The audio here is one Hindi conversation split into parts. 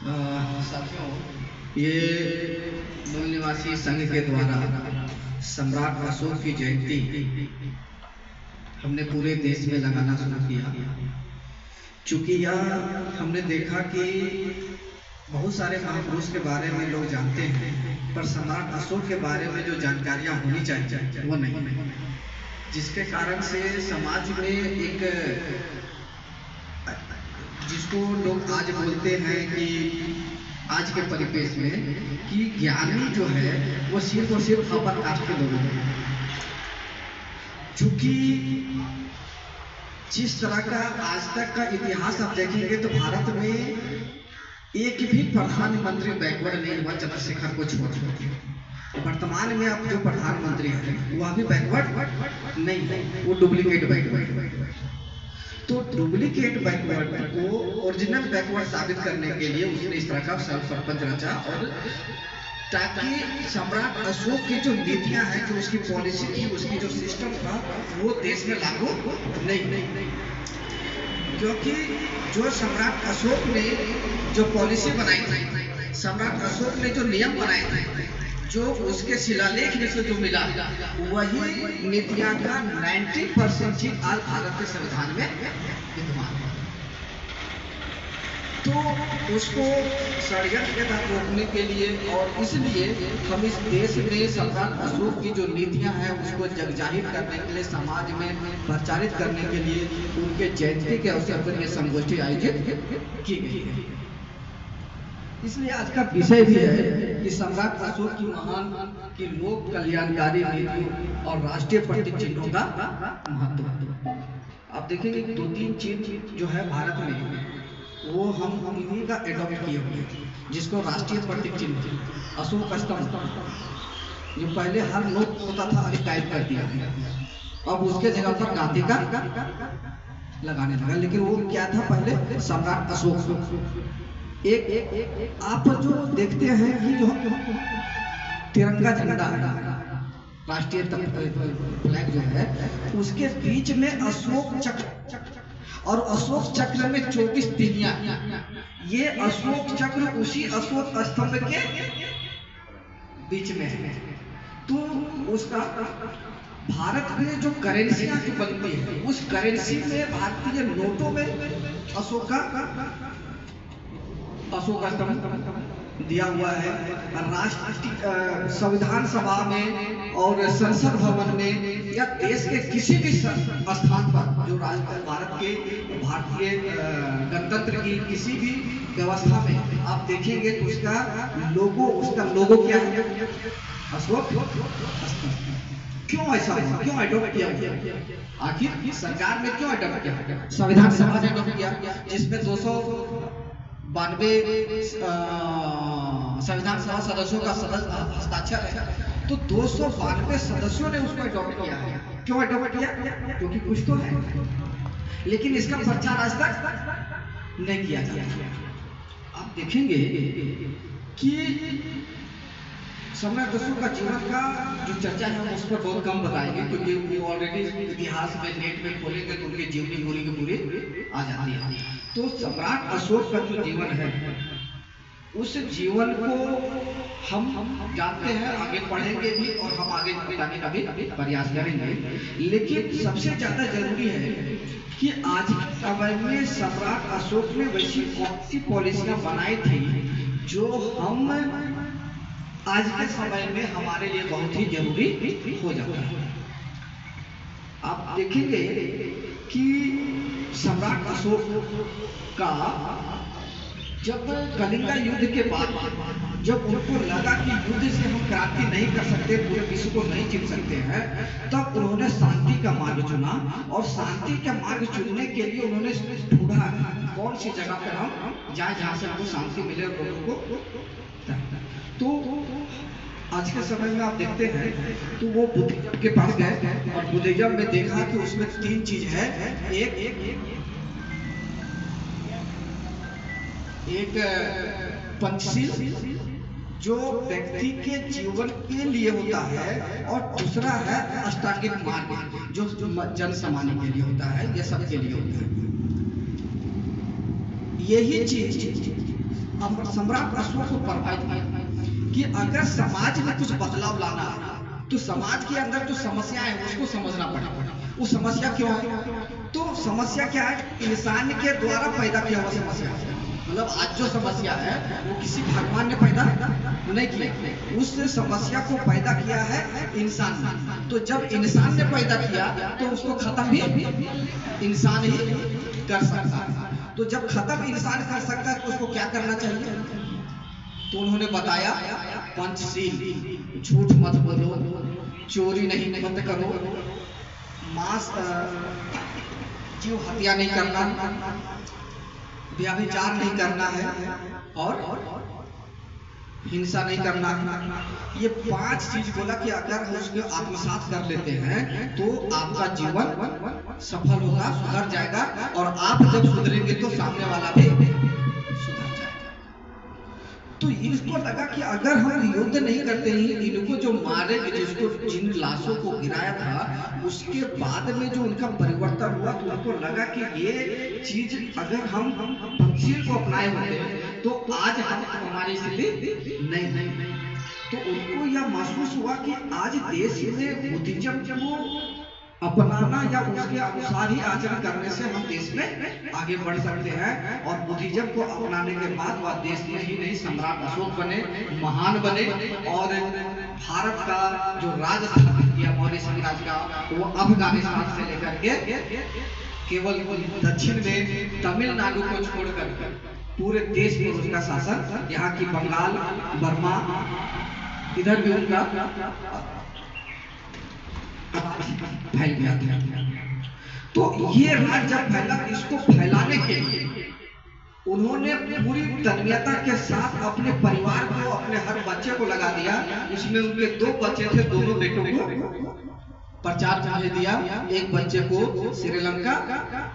साथियों, ये मूल निवासी संघ के द्वारा सम्राट अशोक की जयंती हमने पूरे देश में लगाना शुरू किया। चूंकि यह हमने देखा कि बहुत सारे महापुरुष के बारे में लोग जानते हैं, पर सम्राट अशोक के बारे में जो जानकारियां होनी चाहिए वो नहीं, जिसके कारण से समाज में एक, जिसको लोग आज बोलते हैं कि आज के परिवेश में कि ज्ञानी जो है वो सिर्फ और सिर्फ अपर कास्ट के लोग हैं। चूंकि जिस तरह का आज तक का इतिहास आप देखेंगे तो भारत में एक भी प्रधानमंत्री बैकवर्ड नहीं हुआ चंद्रशेखर को छोड़। वर्तमान में अब जो प्रधानमंत्री है वह भी बैकवर्ड नहीं है, वो डुप्लीकेट बैकवर्ड। तो डुप्लीकेट बैकवर्ड को ओरिजिनल बैकवर्ड साबित करने के लिए उसने इस तरह का सरपंच रचा, और ताकि सम्राट अशोक की जो नीतियां हैं, जो उसकी पॉलिसी थी, उसकी जो सिस्टम था, वो देश में लागू नहीं। क्योंकि जो सम्राट अशोक ने जो पॉलिसी बनाई थी, सम्राट अशोक ने जो नियम बनाए थे, जो उसके शिलालेख में से जो मिला, वही नीतियां का 90% चीज आज भारत के संविधान में विद्यमान है। तो उसको षड्यंत्र के तहत रोकने के लिए, और इसलिए हम इस देश में सम्राट अशोक की जो नीतियां हैं उसको जगजाहिर करने के लिए, समाज में प्रचारित करने के लिए उनके जयंती के अवसर पर यह संगोष्ठी आयोजित की गई है। इसलिए आज का विषय भी है कि सम्राट अशोक की महान की लोक कल्याणकारी नीतियों और राष्ट्रीय प्रतीक चिन्हों का महत्व। आप देखेंगे कि 2-3 चीज जो है भारत में, वो हम इन्हीं का एडॉप्ट किए हुए, जिसको राष्ट्रीय प्रतीक चिन्ह अशोक स्तंभ, जो पहले हर नोट होता था अभी टाइप कर दिया, अब उसके जगह पर गांधी का लगाने लगा। लेकिन वो क्या था पहले? सम्राट अशोक। एक आप जो देखते हैं कि जो तिरंगा झंडा राष्ट्रीय फ्लैग जो है, उसके बीच में अशोक चक्र, और अशोक चक्र में 24 तिलियां, ये अशोक चक्र उसी अशोक स्तंभ के बीच में है। तो उसका भारत में जो करेंसियां जो बनती है, उस करेंसी में भारतीय नोटों में अशोक स्तंभ दिया हुआ है। राष्ट्रीय संविधान सभा में और संसद भवन में या देश के किसी भी स्थान पर, जो भारत के भारतीय गणतंत्र की किसी भी व्यवस्था में आप देखेंगे तो उसका लोगो क्या है? अशोक स्तंभ। क्यों ऐसा हुआ? क्यों अडॉप्ट किया गया? आखिर सरकार ने क्यों अडॉप्ट किया? संविधान सभा ने अडॉप्ट किया, जिसमें 292 संविधान सभा सदस्यों का हस्ताक्षर है। तो 292 सदस्यों ने उसको अडॉप्ट किया है। क्यों अडॉप्ट किया? क्योंकि कुछ तो है, लेकिन इसका प्रचार आज तक नहीं किया जाता। आप देखेंगे कि सम्राट अशोक का जीवन का जो चर्चा है उस पर बहुत कम बताएंगे, क्योंकि वो ऑलरेडी इतिहास में नेट में खोलेंगे तो उनकी जीवनी पूरी की पूरी आ जाती है। तो सम्राट अशोक का जो जीवन है, उस जीवन को हम जानते हैं, आगे पढ़ेंगे भी और हम आगे बताने का भी प्रयास करेंगे। लेकिन सबसे ज्यादा जरूरी है कि आज के समय में सम्राट अशोक ने वैसी कौन सी पॉलिसियां बनाई थी जो हम आज के समय में हमारे लिए बहुत ही जरूरी हो जाता है। आप देखेंगे कि सम्राट अशोक का जब कलिंगा युद्ध के बाद, जब उनको लगा कि युद्ध से हम क्रांति नहीं कर सकते, पूरे विश्व को नहीं जीत सकते हैं, तब उन्होंने शांति का मार्ग चुना। और शांति का मार्ग चुनने के लिए उन्होंने ढूंढा कौन सी जगह पर हम जाए जहाँ से हमको शांति मिले और लोगों को। तो आज के समय में आप देखते हैं तो वो बुद्धिज्म के पास गए, और बुद्धिज्म में देखा कि उसमें 3 चीज है। एक पंचशील, जो व्यक्ति के जीवन के लिए होता है, और दूसरा है अष्टांगिक मार्ग, जो जन सामान्य के लिए होता है, ये सबके लिए होता है। यही चीज अब सम्राट अशोक को प्रभावित किया कि अगर समाज में कुछ बदलाव लाना है तो समाज के अंदर जो समस्या है उसको समझना पड़ेगा। वो समस्या क्यों है? तो समस्या क्या है? इंसान के द्वारा पैदा किया हुआ समस्या है। मतलब आज जो समस्या है वो किसी भगवान ने पैदा नहीं किया, उस समस्या को पैदा किया है इंसान ने। तो जब इंसान ने पैदा किया तो उसको खत्म भी इंसान ही कर सकता है। तो जब खत्म इंसान कर सकता है तो उसको क्या करना चाहिए? तो उन्होंने बताया पंचशील, झूठ मत बोलो, चोरी नहीं मत करो, मांस जीव हत्या नहीं करना, व्यभिचार नहीं करना है और हिंसा नहीं करना है। ये 5 चीज बोला कि अगर हम उसको आत्मसात कर लेते हैं तो आपका जीवन सफल होगा, सुधर जाएगा, और आप जब सुधरेंगे तो सामने वाला भी सुधर जाएगा। तो इसको लगा कि अगर हम युद्ध नहीं करते ही इनको जो मारे, जिसको जिन लाशों को गिराया था, उसके बाद में जो उनका परिवर्तन हुआ तो उनको लगा कि ये चीज अगर हम पंचशील को अपनाए होते तो आज हम हमारी स्थिति नहीं। तो उनको यह महसूस हुआ कि आज देश में बुद्धिज्म को अपनाना या उसके अनुसार ही आचरण करने से हम देश में आगे बढ़ सकते हैं। और बुद्धिज्म को अपनाने के बाद वह देश में ही नहीं सम्राट अशोक बने, महान बने, और भारत का जो राज स्थापित किया मौर्य साम्राज्य का, वो अफगानिस्तान से लेकर के केवल दक्षिण में तमिलनाडु को छोड़कर पूरे देश में उसका शासन, यहाँ की बंगाल, बर्मा, इधर भी उनका फैल गया था। तो ये राज जब फैला, इसको फैलाने के लिए उन्होंने पूरी तन्मयता के साथ अपने परिवार को, अपने हर बच्चे को लगा दिया। उसमें उनके 2 बच्चे थे, दोनों बेटों को प्रचार भेज दिया। एक बच्चे को श्रीलंका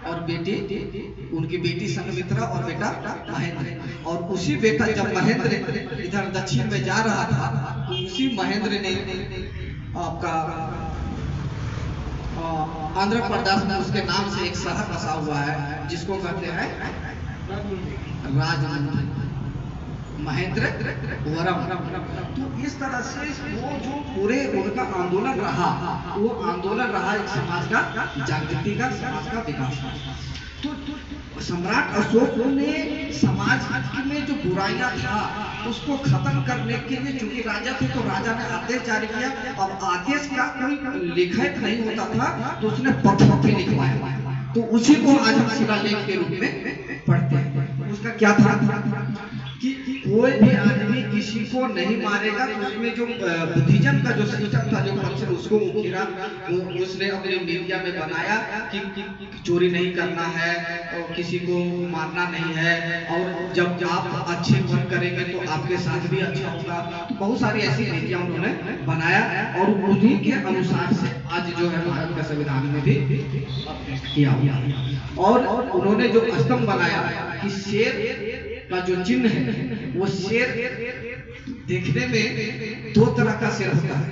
और बेटी, उनकी बेटी संघमित्रा और बेटा महेंद्र। और उसी बेटा जब महेंद्र इधर दक्षिण में जा रहा था तो उसी महेंद्र ने आपका आंध्र प्रदेश में उसके नाम से एक शहर बसा हुआ है जिसको कहते हैं राजमुंद्री, महेंद्रवरम। तो इस तरह से वो जो पूरे उनका आंदोलन रहा, वो आंदोलन रहा एक समाज का जागृति का, समाज का विकास का। तो सम्राट अशोक ने समाज में जो बुराइयां था उसको खत्म करने के लिए, चूंकि राजा थे तो राजा ने आदेश जारी किया। अब आदेश का कोई लिखित नहीं होता था तो उसने पत्थर पे लिखवाया। तो उसी को आज हम शिलालेख के रूप में पढ़ते हैं। उसका क्या था कि कोई भी आदमी किसी को नहीं मारेगा। तो उसमें जो बुद्धिज्म का जो सिस्टम था, जो कल्चर, उसको उकेरा, उसने अपने मीडिया में बनाया कि चोरी नहीं करना है और किसी को मारना नहीं है, और जब आप अच्छे वर्क करेंगे तो आपके साथ भी अच्छा होगा। तो बहुत सारी ऐसी नीतियां उन्होंने बनाया और उन्हीं के अनुसार से आज जो है भारत का संविधान में भी किया। और उन्होंने जो स्तंभ बनाया कि शेर का जो चिन्ह है, वो शेर देखने में 2 तरह का शेर होता है।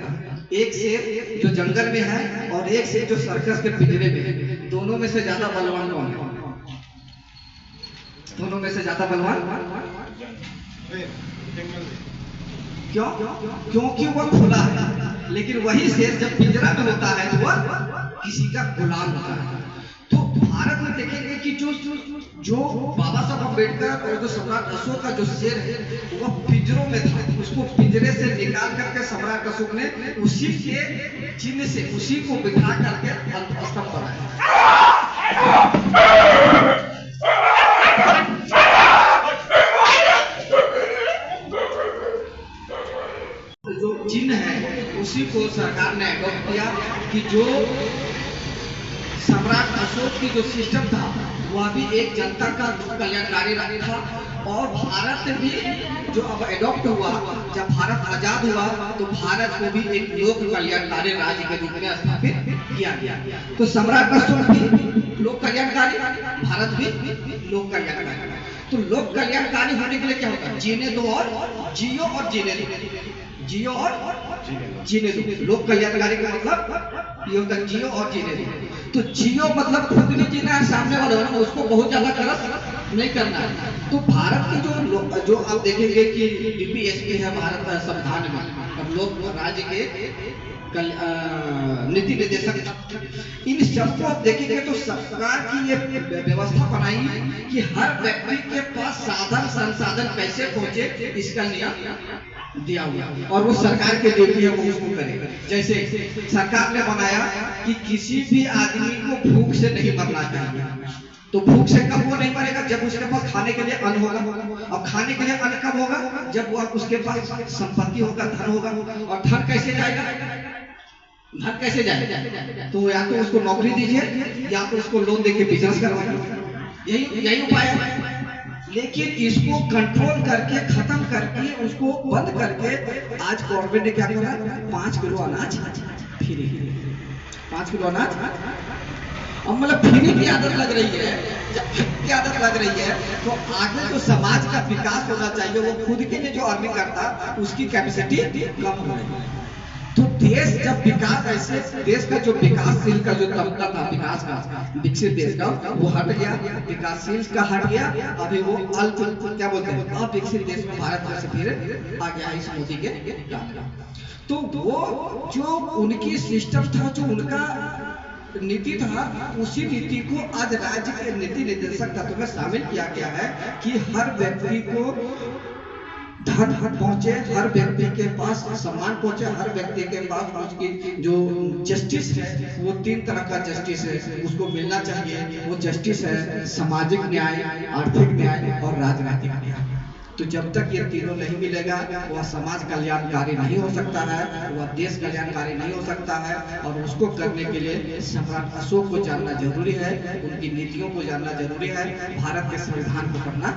एक शेर जो जंगल में है और एक शेर जो सर्कस के पिंजरे में है। दोनों में से ज्यादा बलवान कौन है? दोनों में से ज्यादा बलवान क्यों? क्योंकि वह खुला है। लेकिन वही शेर जब पिंजरा में होता है तो वह किसी का गुलाम होता है। तो भारत में देखेंगे कि जो बाबा साहब अम्बेडकर और जो सम्राट अशोक का जो शेर है वह पिंजरों में था। उसको पिंजरे से निकाल करके सम्राट अशोक ने उसी के चिन्ह से उसी को बिठा करके स्तंभ बनाया। जो चिन्ह है उसी को सरकार ने अडॉप्ट किया कि जो सम्राट अशोक की जो सिस्टम था वह भी एक जनता का कल्याणकारी राज्य था। और भारत भी जो अब एडॉप्ट हुआ, जब भारत आजाद हुआ तो भारत को भी एक लोक कल्याणकारी राज्य के रूप में स्थापित किया गया। तो सम्राट अशोक भी लोक कल्याणकारी, भारत भी लोक कल्याणकारी। तो लोक कल्याणकारी होने के लिए क्या होता है? जीने दो और जियो और जीने दो, जियो और जीने दो। लोक कल्याणकारी का मतलब ये होता है जियो और जीने दो। तो जियो मतलब खुद नहीं जीना है, सामने वाले उसको बहुत ज्यादा खर्च नहीं करना है। तो भारत की जो आप देखेंगे कि डीपीएसपी है भारत संविधान में, हम लोग राज्य के नीति निर्देशक, इन सबको आप देखेंगे तो सरकार की ये व्यवस्था बनाई है कि हर व्यक्ति के पास साधन संसाधन कैसे पहुंचे, इसका नियम दिया हुआ है और वो सरकार के लिए भी है, वो उसको करेगा। जैसे सरकार ने बनाया कि किसी भी आदमी को भूख से नहीं मरना चाहिए, तो भूख से कब वो नहीं मरेगा, जब उसके पास खाने के लिए अन्न होगा। और खाने के लिए अन्न कब होगा, जब वो उसके पास संपत्ति होगा, धन होगा। और धन कैसे जाएगा, धन कैसे जाएगा, तो या तो उसको नौकरी दीजिए या तो उसको लोन देके बिजनेस करवाइए, यही उपाय है। लेकिन इसको कंट्रोल करके, खत्म करके, उसको बंद करके आज गवर्नमेंट ने क्या करा, 5 किलो अनाज फ्री, 5 किलो अनाज। अब मतलब फ्री की आदत लग रही है, जब फ्री की आदत लग रही है तो आगे जो समाज का विकास होना चाहिए, वो खुद के लिए जो अर्निंग करता उसकी कैपेसिटी कम हो रही है। तो देश जब विकास, ऐसे देश का जो विकासशील का जो तबका था, विकास का, विकसित देश का, वो हट गया, विकासशील का हट गया, अभी वो अल्प, क्या बोलते हैं, अविकसित देश में भारत में से फिर आ गया इस मोदी के। तो वो जो उनकी सिस्टम था, जो उनका नीति था, उसी नीति को आज राज्य के नीति निर्देशक तत्व में शामिल किया गया है कि हर व्यक्ति को धन पहुंचे, हर व्यक्ति के पास सम्मान पहुंचे, हर व्यक्ति के पास उसकी जो जस्टिस है, वो 3 तरह का जस्टिस है, उसको मिलना चाहिए। वो जस्टिस है सामाजिक न्याय, आर्थिक न्याय और राजनीतिक न्याय। तो जब तक ये तीनों नहीं मिलेगा, वह समाज कल्याणकारी नहीं हो सकता है, वह देश कल्याणकारी नहीं हो सकता है। और उसको करने के लिए सम्राट अशोक को जानना जरूरी है, उनकी नीतियों को जानना जरूरी है, भारत के संविधान को पढ़ना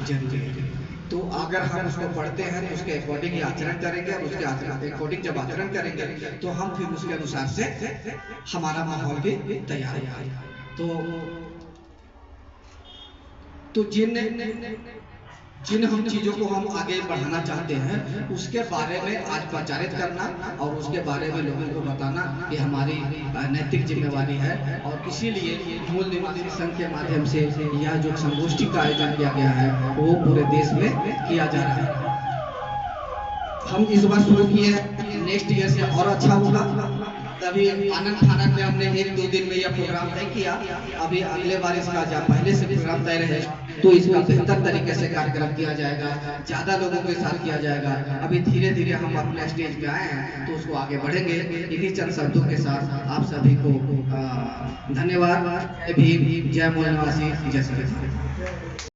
जरूरी है। तो अगर हम उसको पढ़ते हैं तो उसके अकॉर्डिंग ही आचरण करेंगे, और उसके अकॉर्डिंग जब आचरण करेंगे तो हम फिर उसके अनुसार से हमारा माहौल भी तैयार होगा। तो जिन हम चीजों को हम आगे बढ़ाना चाहते हैं, उसके बारे में आज प्रचारित करना और उसके बारे में लोगों को बताना, ये हमारी नैतिक जिम्मेवारी है। और इसीलिए मूल निवासी संघ के माध्यम से यह जो संगोष्ठी का आयोजन किया गया है, वो पूरे देश में किया जा रहा है। हम इस बार शुरू किए हैं, नेक्स्ट ईयर से और अच्छा होगा। अभी आनंद फानंद में हमने 1-2 दिन में यह प्रोग्राम तय किया, अभी अगले बार इसका जब पहले से प्रोग्राम तय रहे तो इसका बेहतर तरीके से कार्यक्रम किया जाएगा, ज्यादा लोगों के साथ किया जाएगा। अभी धीरे धीरे हम अपने स्टेज पे आए हैं तो उसको आगे बढ़ेंगे। इन्हीं चंद शब्दों के साथ आप सभी को धन्यवाद। जय भीम, जय मूल निवासी, जय श्री राम।